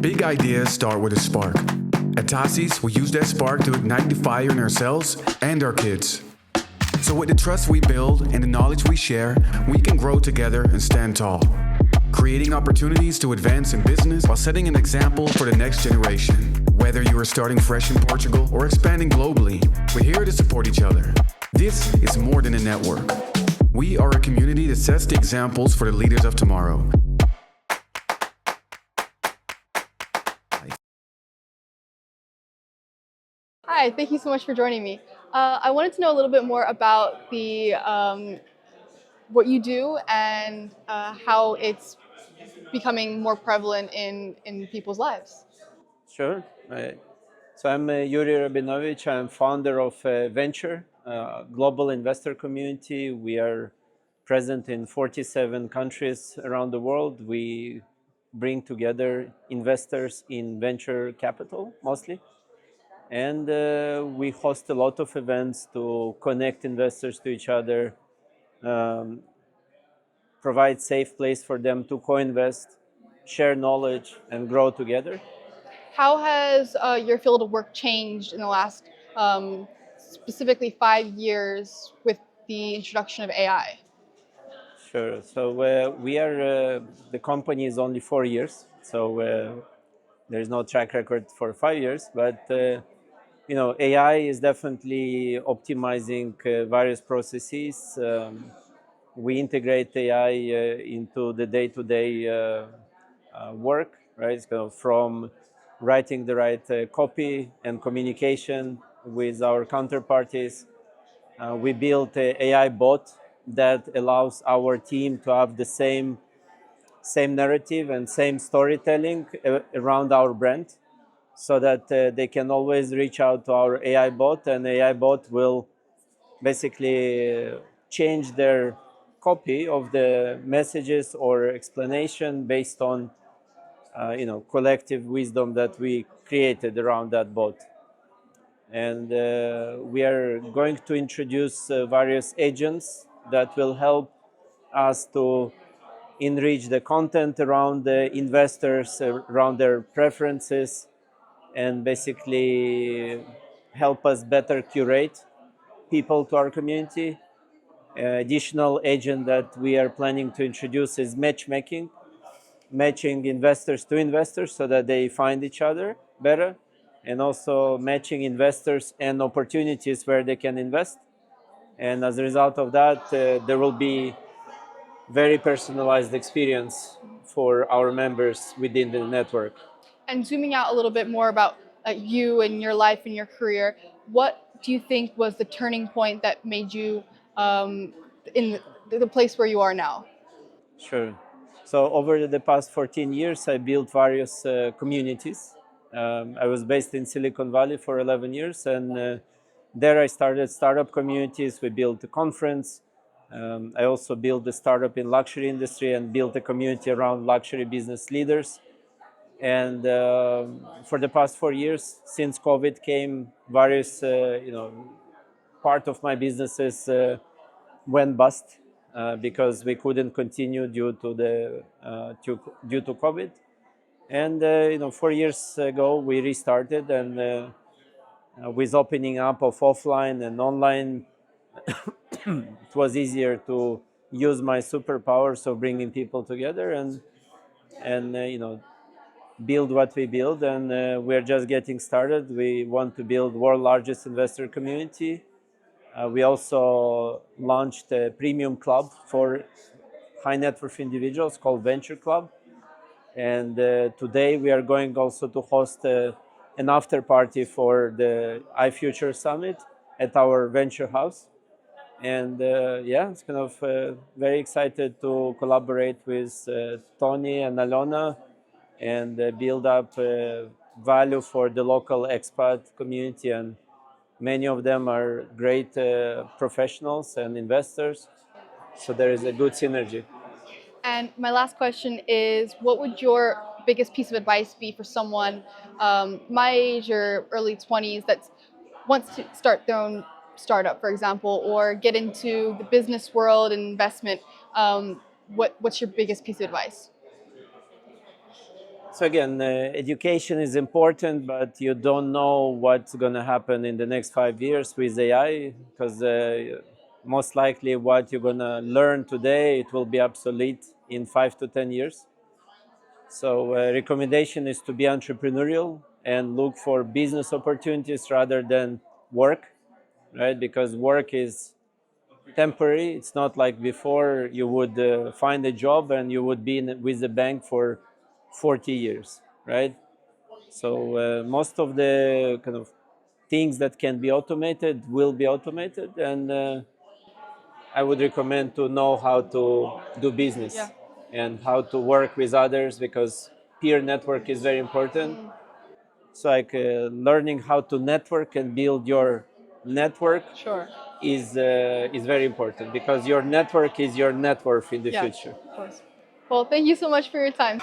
Big ideas start with a spark. At Tassi's, we use that spark to ignite the fire in ourselves and our kids. So with the trust we build and the knowledge we share, we can grow together and stand tall, creating opportunities to advance in business while setting an example for the next generation. Whether you are starting fresh in Portugal or expanding globally, we're here to support each other. This is more than a network. We are a community that sets the examples for the leaders of tomorrow. Hi, thank you so much for joining me. I wanted to know a little bit more about what you do and how it's becoming more prevalent in people's lives. Sure. So I'm Yuri Rabinovich. I'm founder of Venture, global investor community. We are present in 47 countries around the world. We bring together investors in venture capital mostly. And we host a lot of events to connect investors to each other, um, provide safe place for them to co-invest, share knowledge, and grow together. How has your field of work changed in the last specifically 5 years with the introduction of AI? Sure. So we are the company is only 4 years, so there is no track record for 5 years. But AI is definitely optimizing various processes. We integrate AI into the day-to-day work, right? So from writing the right copy and communication with our counterparties. We built an AI bot that allows our team to have the same narrative and same storytelling around our brand, so that they can always reach out to our AI bot, and AI bot will basically change their copy of the messages or explanation based on collective wisdom that we created around that bot. And we are going to introduce various agents that will help us to enrich the content around the investors, around their preferences, and basically help us better curate people to our community. Additional agent that we are planning to introduce is matchmaking, matching investors to investors so that they find each other better, and also matching investors and opportunities where they can invest. And as a result of that, there will be very personalized experience for our members within the network. And zooming out a little bit more about you and your life and your career, what do you think was the turning point that made you in the place where you are now? Sure. So over the past 14 years, I built various communities. I was based in Silicon Valley for 11 years, and there I started startup communities. We built a conference. I also built a startup in luxury industry and built a community around luxury business leaders. And for the past 4 years, since COVID came, various part of my businesses went bust because we couldn't continue due to COVID. And 4 years ago we restarted, and with opening up of offline and online, it was easier to use my superpowers of bringing people together and build what we build. And we're just getting started. We want to build world largest investor community. We also launched a premium club for high net worth individuals called Venture Club. And today we are going also to host an after party for the iFuture Summit at our Venture House. And yeah, it's kind of very excited to collaborate with Tony and Alona and build up value for the local expat community. And many of them are great professionals and investors. So there is a good synergy. And my last question is, what would your biggest piece of advice be for someone my age or early 20s that wants to start their own startup, for example, or get into the business world and investment? What's your biggest piece of advice? So again, education is important, but you don't know what's going to happen in the next 5 years with AI, because most likely what you're going to learn today, it will be obsolete in 5 to 10 years. So recommendation is to be entrepreneurial and look for business opportunities rather than work, right? Because work is temporary. It's not like before you would find a job and you would be with the bank for 40 years, right? So most of the kind of things that can be automated will be automated, and I would recommend to know how to do business Yeah. and how to work with others, because peer network is very important. So like learning how to network and build your network Sure. is very important, because your network is your net worth in the Yeah, future. of course. Well, thank you so much for your time.